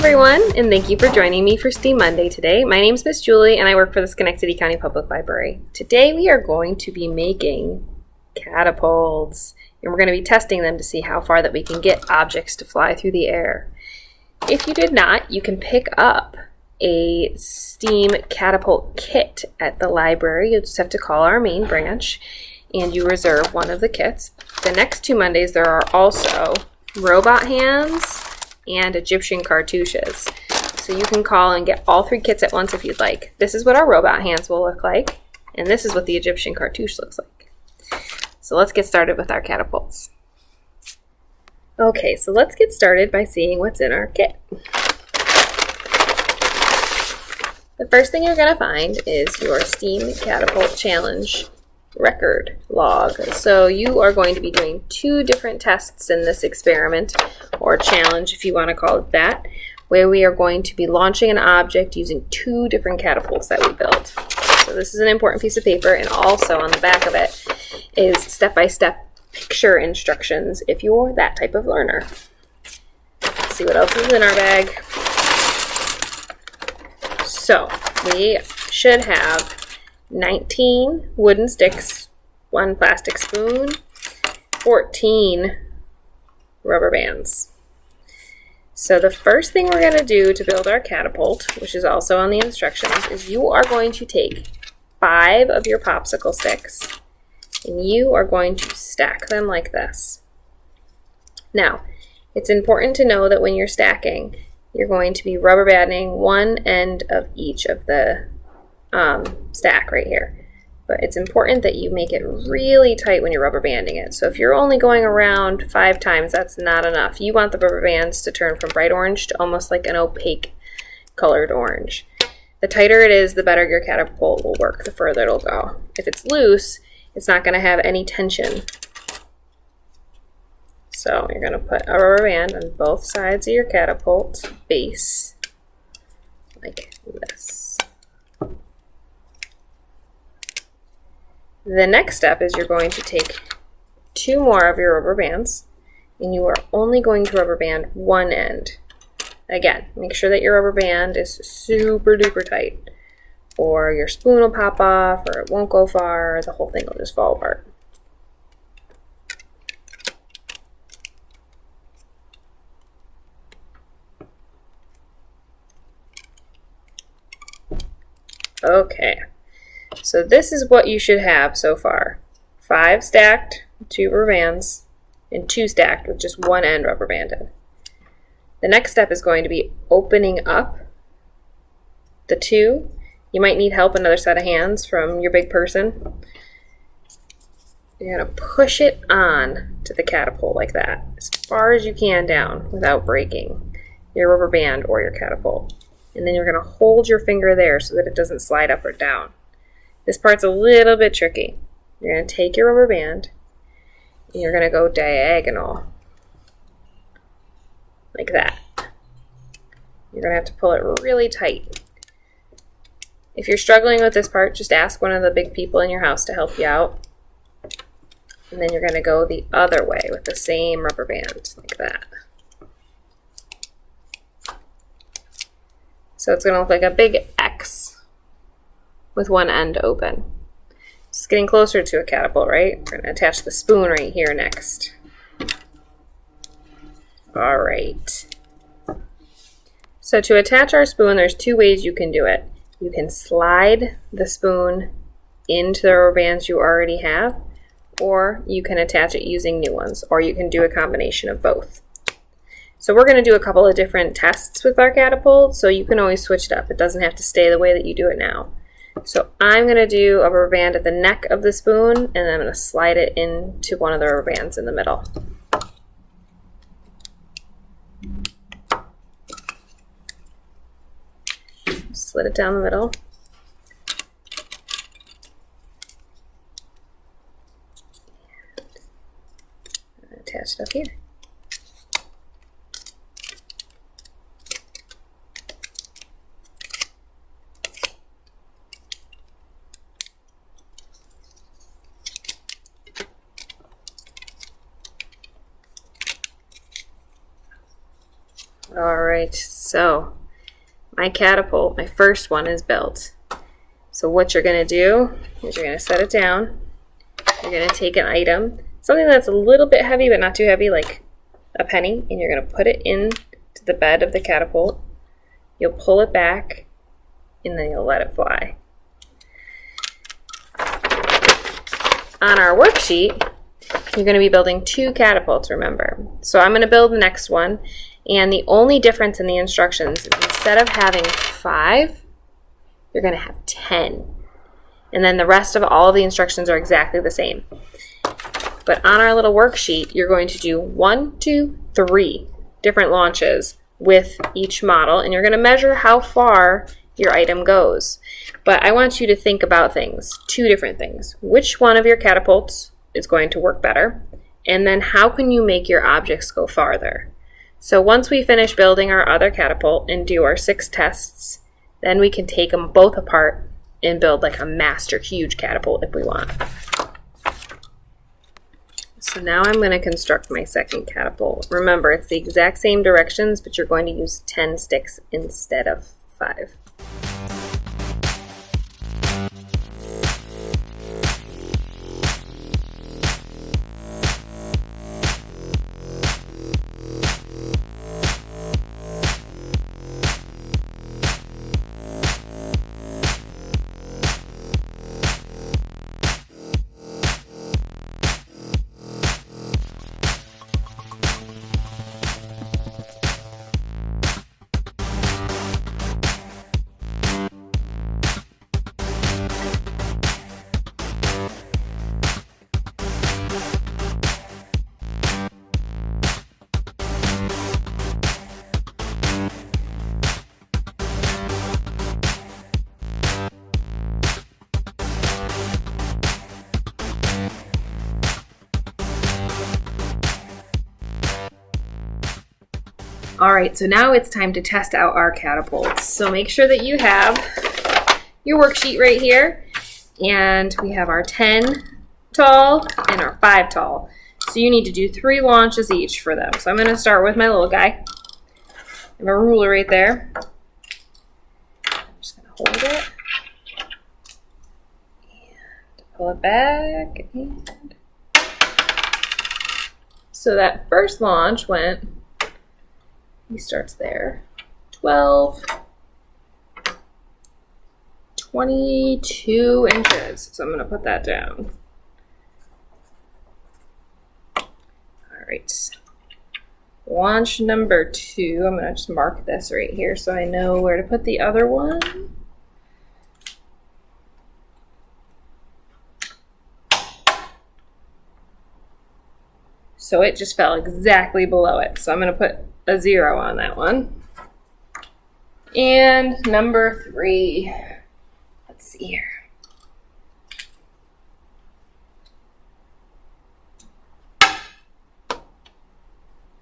everyone, and thank you for joining me for STEAM Monday today. My name is Miss Julie, and I work for the Schenectady County Public Library. Today we are going to be making catapults, and we're going to be testing them to see how far that we can get objects to fly through the air. If you did not, you can pick up a STEAM catapult kit at the library. You'll just have to call our main branch, and you reserve one of the kits. The next 2 Mondays there are also robot hands and Egyptian cartouches. So you can call and get all 3 kits at once if you'd like. This is what our robot hands will look like, and this is what the Egyptian cartouche looks like. So let's get started with our catapults. Okay, so let's get started by seeing what's in our kit. The first thing you're going to find is your STEAM Catapult Challenge record log. So you are going to be doing 2 different tests in this experiment, or challenge if you want to call it that, where we are going to be launching an object using 2 different catapults that we built. So this is an important piece of paper, and also on the back of it is step-by-step picture instructions if you're that type of learner. Let's see what else is in our bag. So we should have 19 wooden sticks, 1 plastic spoon, 14 rubber bands. So the first thing we're going to do to build our catapult, which is also on the instructions, is you are going to take 5 of your popsicle sticks and you are going to stack them like this. Now, it's important to know that when you're stacking, you're going to be rubber banding one end of each of the stack right here. But it's important that you make it really tight when you're rubber banding it. So if you're only going around 5 times, that's not enough. You want the rubber bands to turn from bright orange to almost like an opaque colored orange. The tighter it is, the better your catapult will work, the further it'll go. If it's loose, it's not going to have any tension. So you're going to put a rubber band on both sides of your catapult base, like this. The next step is you're going to take 2 more of your rubber bands, and you are only going to rubber band one end. Again, make sure that your rubber band is super duper tight, or your spoon will pop off, or it won't go far, the whole thing will just fall apart. Okay. So this is what you should have so far. 5 stacked, 2 rubber bands, and 2 stacked with just one end rubber banded. The next step is going to be opening up the 2. You might need help, another set of hands from your big person. You're going to push it on to the catapult like that, as far as you can down without breaking your rubber band or your catapult. And then you're going to hold your finger there so that it doesn't slide up or down. This part's a little bit tricky. You're going to take your rubber band and you're going to go diagonal like that. You're going to have to pull it really tight. If you're struggling with this part, just ask one of the big people in your house to help you out. And then you're going to go the other way with the same rubber band like that. So it's going to look like a big X with one end open. It's getting closer to a catapult, right? We're going to attach the spoon right here next. All right. So to attach our spoon, there's 2 ways you can do it. You can slide the spoon into the rubber bands you already have, or you can attach it using new ones, or you can do a combination of both. So we're going to do a couple of different tests with our catapult, so you can always switch it up. It doesn't have to stay the way that you do it now. So I'm going to do a rubber band at the neck of the spoon, and then I'm going to slide it into one of the rubber bands in the middle. Slid it down the middle. And attach it up here. All right, So my catapult, my first one, is built. So what you're going to do is you're going to set it down. You're going to take an item, something that's a little bit heavy but not too heavy, like a penny, and you're going to put it into the bed of the catapult. You'll pull it back, and then you'll let it fly. On our worksheet, you're going to be building 2 catapults, remember. So I'm going to build the next one, and the only difference in the instructions is instead of having 5, you're going to have 10. And then the rest of all of the instructions are exactly the same. But on our little worksheet, you're going to do 1, 2, 3 different launches with each model, and you're going to measure how far your item goes. But I want you to think about things, 2 different things. Which one of your catapults is going to work better? And then how can you make your objects go farther? So once we finish building our other catapult and do our 6 tests, then we can take them both apart and build like a master huge catapult if we want. So now I'm going to construct my second catapult. Remember, it's the exact same directions, but you're going to use 10 sticks instead of 5. All right, so now it's time to test out our catapults. So make sure that you have your worksheet right here, and we have our 10 tall and our 5 tall. So you need to do 3 launches each for them. So I'm going to start with my little guy. I have a ruler right there. I'm just going to hold it and pull it back. And so that first launch went, he starts there, 12, 22 inches. So I'm going to put that down. All right. Launch number 2. I'm going to just mark this right here so I know where to put the other one. So it just fell exactly below it. So I'm going to put a 0 on that one. And number 3. Let's see here.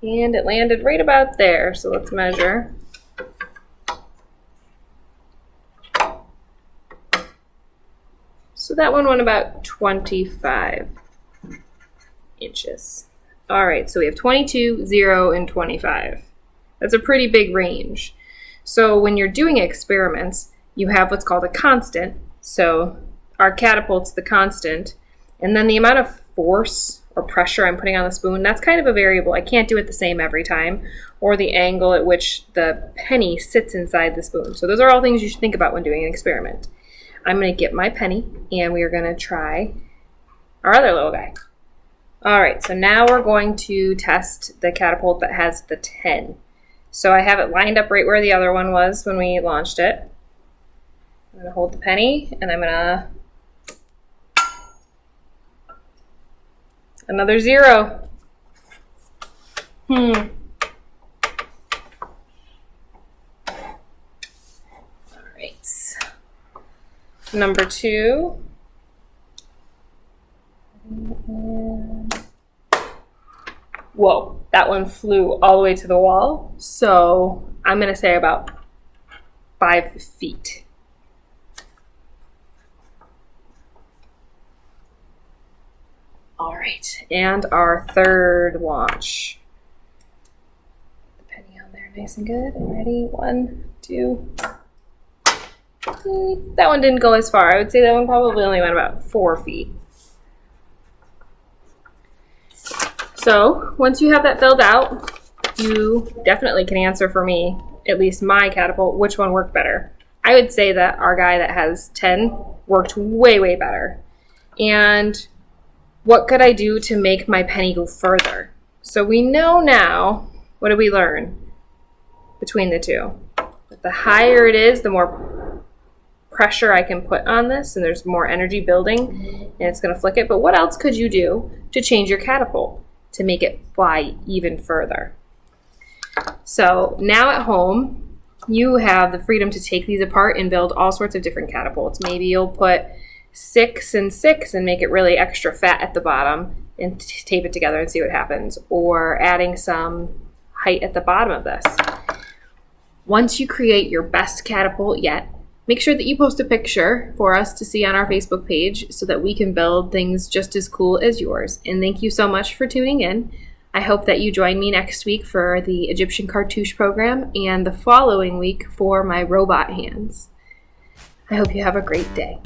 And it landed right about there. So let's measure. So that one went about 25 inches. All right, so we have 22, 0, and 25. That's a pretty big range. So when you're doing experiments, you have what's called a constant. So our catapult's the constant. And then the amount of force or pressure I'm putting on the spoon, that's kind of a variable. I can't do it the same every time. Or the angle at which the penny sits inside the spoon. So those are all things you should think about when doing an experiment. I'm going to get my penny, and we are going to try our other little guy. All right, so now we're going to test the catapult that has the 10. So I have it lined up right where the other one was when we launched it. I'm going to hold the penny, and I'm going to... Another 0. All right. Number 2. Whoa, that one flew all the way to the wall. So I'm going to say about 5 feet. All right, and our third launch. The penny on there Nice and good. And ready? 1, 2. That one didn't go as far. I would say that one probably only went about 4 feet. So once you have that filled out, you definitely can answer for me, at least my catapult, which one worked better. I would say that our guy that has 10 worked way, way better. And what could I do to make my penny go further? So we know now, what did we learn between the two? The higher it is, the more pressure I can put on this, and there's more energy building, and it's going to flick it. But what else could you do to change your catapult to make it fly even further? So now at home, you have the freedom to take these apart and build all sorts of different catapults. Maybe you'll put 6 and 6 and make it really extra fat at the bottom and tape it together and see what happens. Or adding some height at the bottom of this. Once you create your best catapult yet, make sure that you post a picture for us to see on our Facebook page so that we can build things just as cool as yours. And thank you so much for tuning in. I hope that you join me next week for the Egyptian Cartouche program and the following week for my robot hands. I hope you have a great day.